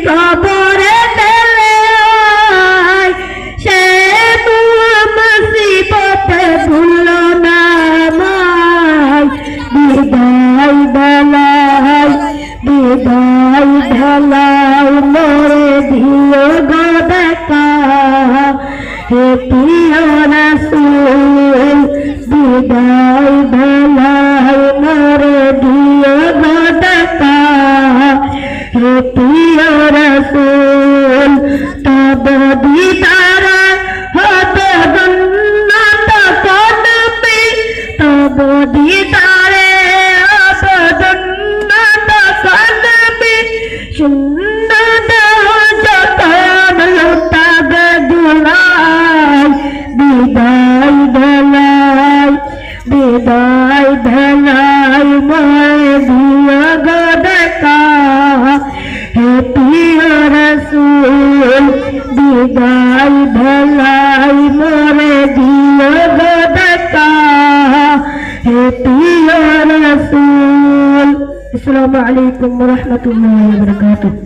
কবরে দিলে সে মুসিবতে ভুলো না আমায় বিদায় বেলায় মোরে দিও গো দেখা হে প্রিয় রাসূল বিদায় বেলায় মোরে দিও গো দেখা হে প্রিয় রাসূল তব দিদারে হবে জন্নাত কদমে তব দিদারে হবে জন্নাত কদমে সুন্নত যতন লুটাবে দুলাই বিদায় বেলায় মোরে দিও গো দেখা হে প্রিয় রাসূল বিদায় বেলায় মোরে দিও গো দেখা হে প্রিয় রাসূল। আসসালামু আলাইকুম ওয়া রাহমাতুল্লাহি ওয়া বারাকাতুহু।